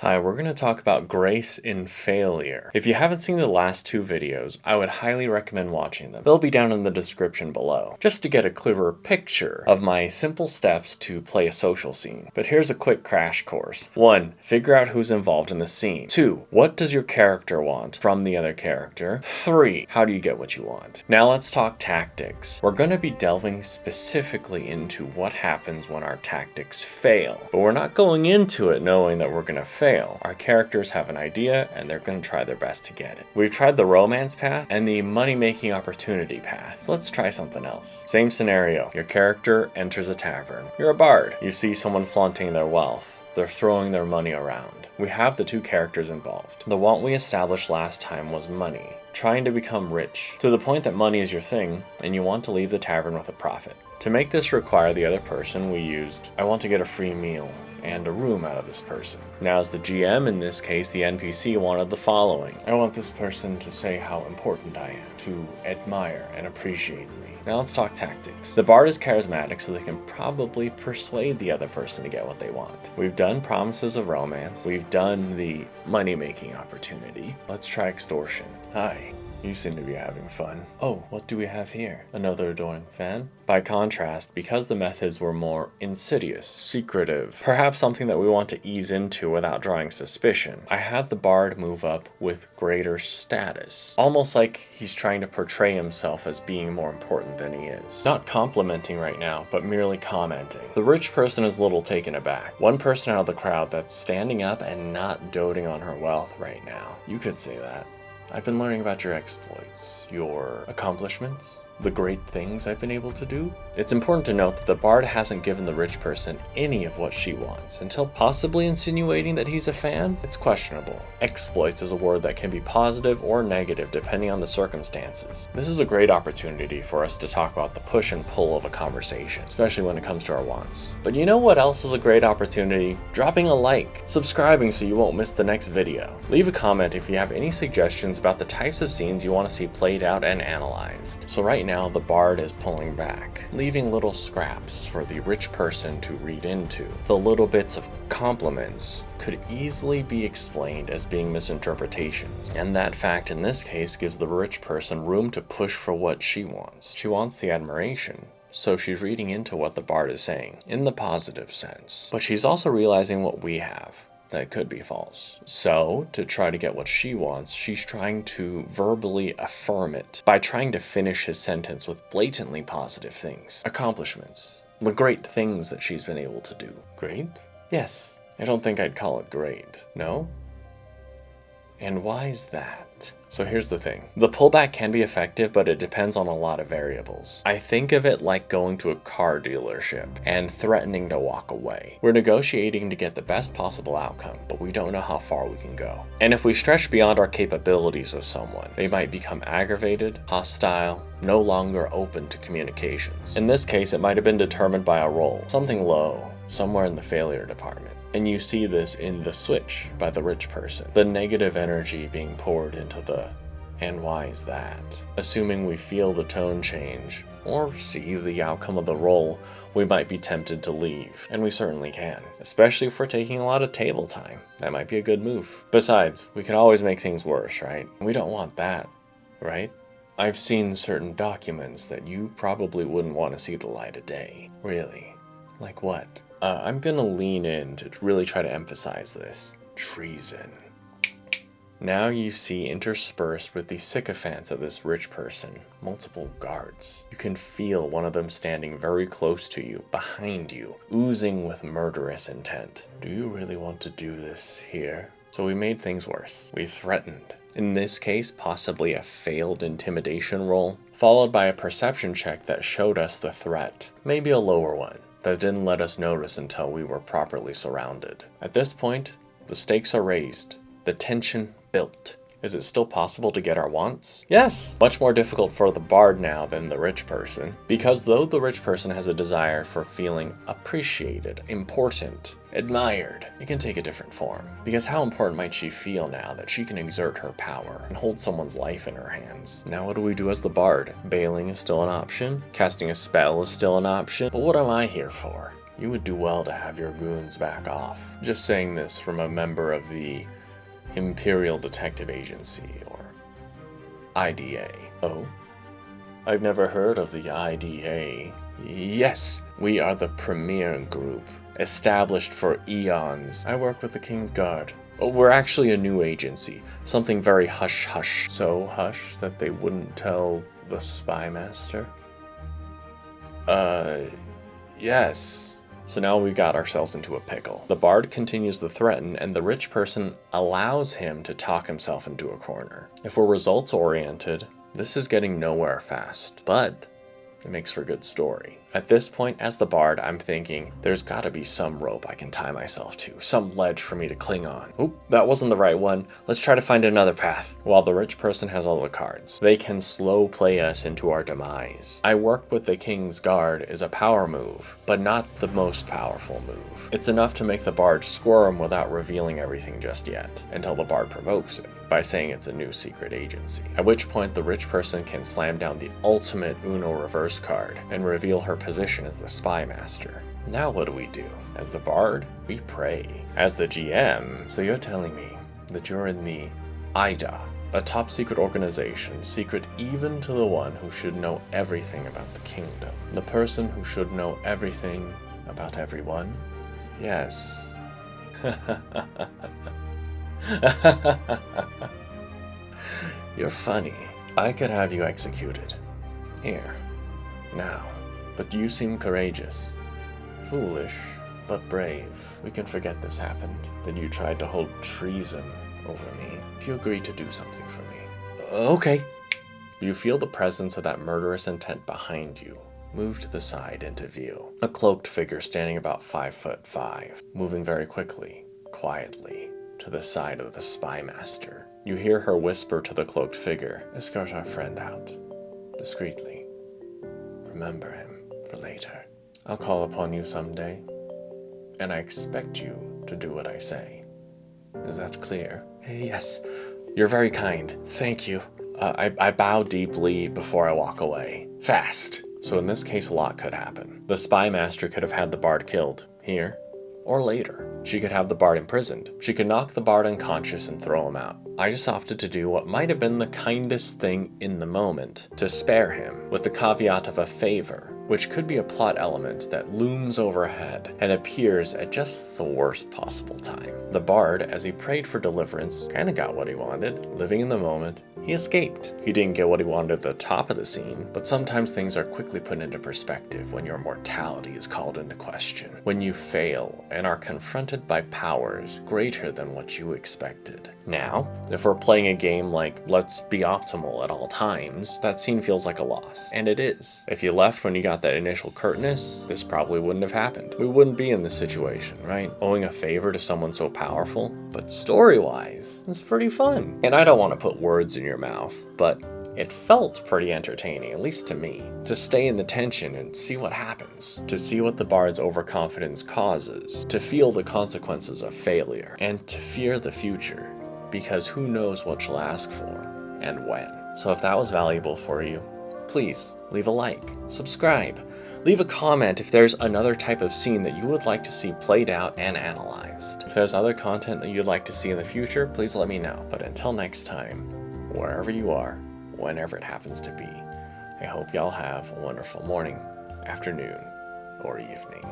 Hi, we're going to talk about grace in failure. If you haven't seen the last two videos, I would highly recommend watching them. They'll be down in the description below, just to get a clearer picture of my simple steps to play a social scene. But here's a quick crash course. 1. Figure out who's involved in the scene. 2. What does your character want from the other character? 3. How do you get what you want? Now let's talk tactics. We're going to be delving specifically into what happens when our tactics fail. But we're not going into it knowing that we're going to fail. Our characters have an idea and they're going to try their best to get it. We've tried the romance path and the money-making opportunity path. So let's try something else. Same scenario. Your character enters a tavern. You're a bard. You see someone flaunting their wealth. They're throwing their money around. We have the two characters involved. The want we established last time was money. Trying to become rich, to the point that money is your thing, and you want to leave the tavern with a profit. To make this require the other person, we used, I want to get a free meal and a room out of this person. Now as the GM, in this case the NPC, wanted the following. I want this person to say how important I am, to admire and appreciate me. Now let's talk tactics. The bard is charismatic, so they can probably persuade the other person to get what they want. We've done promises of romance. We've done the money-making opportunity. Let's try extortion. Hi. You seem to be having fun. Oh, what do we have here? Another adoring fan? By contrast, because the methods were more insidious, secretive, perhaps something that we want to ease into without drawing suspicion, I had the bard move up with greater status. Almost like he's trying to portray himself as being more important than he is. Not complimenting right now, but merely commenting. The rich person is a little taken aback. One person out of the crowd that's standing up and not doting on her wealth right now. You could say that. I've been learning about your exploits, your accomplishments, the great things I've been able to do. It's important to note that the bard hasn't given the rich person any of what she wants, until possibly insinuating that he's a fan. It's questionable. Exploits is a word that can be positive or negative depending on the circumstances. This is a great opportunity for us to talk about the push and pull of a conversation, especially when it comes to our wants. But you know what else is a great opportunity? Dropping a like, subscribing so you won't miss the next video. Leave a comment if you have any suggestions about the types of scenes you want to see played out and analyzed. So right now the bard is pulling back, leaving little scraps for the rich person to read into. The little bits of compliments could easily be explained as being misinterpretations, and that fact in this case gives the rich person room to push for what she wants. She wants the admiration, so she's reading into what the bard is saying in the positive sense, but she's also realizing what we have that could be false. So, to try to get what she wants, she's trying to verbally affirm it by trying to finish his sentence with blatantly positive things. Accomplishments. The great things that she's been able to do. Great? Yes. I don't think I'd call it great. No? And why is that? So here's the thing. The pullback can be effective, but it depends on a lot of variables. I think of it like going to a car dealership and threatening to walk away. We're negotiating to get the best possible outcome, but we don't know how far we can go. And if we stretch beyond our capabilities with someone, they might become aggravated, hostile, no longer open to communications. In this case, it might have been determined by a role, something low, somewhere in the failure department. And you see this in the switch by the rich person. The negative energy being poured into the, and why is that? Assuming we feel the tone change, or see the outcome of the role, we might be tempted to leave. And we certainly can, especially if we're taking a lot of table time. That might be a good move. Besides, we can always make things worse, right? We don't want that, right? I've seen certain documents that you probably wouldn't want to see the light of day. Really? Like what? I'm gonna lean in to really try to emphasize this. Treason. Now you see interspersed with the sycophants of this rich person, multiple guards. You can feel one of them standing very close to you, behind you, oozing with murderous intent. Do you really want to do this here? So we made things worse. We threatened. In this case, possibly a failed intimidation roll, followed by a perception check that showed us the threat. Maybe a lower one that didn't let us notice until we were properly surrounded. At this point, the stakes are raised, the tension built. Is it still possible to get our wants? Yes! Much more difficult for the bard now than the rich person, because though the rich person has a desire for feeling appreciated, important, admired, it can take a different form. Because how important might she feel now that she can exert her power and hold someone's life in her hands? Now what do we do as the bard? Bailing is still an option, casting a spell is still an option, but what am I here for? you would do well to have your goons back off. Just saying this from a member of the Imperial Detective Agency, or IDA. Oh? I've never heard of the IDA. Yes, we are the premier group, established for eons. I work with the King's Guard. Oh, we're actually a new agency, something very hush-hush. So hush that they wouldn't tell the spy master? Yes. So now we've got ourselves into a pickle. The bard continues to threaten, and the rich person allows him to talk himself into a corner. If we're results-oriented, this is getting nowhere fast, but it makes for a good story. At this point, as the bard, I'm thinking, there's gotta be some rope I can tie myself to, some ledge for me to cling on. Oop, that wasn't the right one. Let's try to find another path. While the rich person has all the cards, they can slow play us into our demise. I work with the King's Guard is a power move, but not the most powerful move. It's enough to make the bard squirm without revealing everything just yet, until the bard provokes it by saying it's a new secret agency. At which point the rich person can slam down the ultimate Uno reverse card and reveal her position as the spy master. Now what do? As the bard, we pray. As the GM, so you're telling me that you're in the IDA, a top secret organization, secret even to the one who should know everything about the kingdom. The person who should know everything about everyone? Yes. You're funny. I could have you executed. Here. Now. But you seem courageous. Foolish, but brave. We can forget this happened. That you tried to hold treason over me. If you agree to do something for me. Okay. You feel the presence of that murderous intent behind you. Move to the side into view. A cloaked figure standing about 5'5", moving very quickly, quietly, to the side of the spy master. You hear her whisper to the cloaked figure, escort our friend out. Discreetly. Remember him for later. I'll call upon you someday, and I expect you to do what I say. Is that clear? Yes. You're very kind. Thank you. I bow deeply before I walk away. Fast. So in this case, a lot could happen. The spy master could have had the bard killed, here, or later. She could have the bard imprisoned. She could knock the bard unconscious and throw him out. I just opted to do what might have been the kindest thing in the moment, to spare him, with the caveat of a favor, which could be a plot element that looms overhead and appears at just the worst possible time. The bard, as he prayed for deliverance, kinda got what he wanted. Living in the moment, he escaped. He didn't get what he wanted at the top of the scene, but sometimes things are quickly put into perspective when your mortality is called into question, when you fail and are confronted by powers greater than what you expected. Now, if we're playing a game like let's be optimal at all times, that scene feels like a loss. And it is. If you left when you got that initial curtness, this probably wouldn't have happened. We wouldn't be in this situation, right? Owing a favor to someone so powerful. But story-wise, it's pretty fun. And I don't want to put words in your mouth, but it felt pretty entertaining, at least to me, to stay in the tension and see what happens, to see what the bard's overconfidence causes, to feel the consequences of failure, and to fear the future, because who knows what she'll ask for and when. So if that was valuable for you, please leave a like, subscribe, leave a comment if there's another type of scene that you would like to see played out and analyzed. If there's other content that you'd like to see in the future, please let me know. But until next time, wherever you are, whenever it happens to be, I hope y'all have a wonderful morning, afternoon, or evening.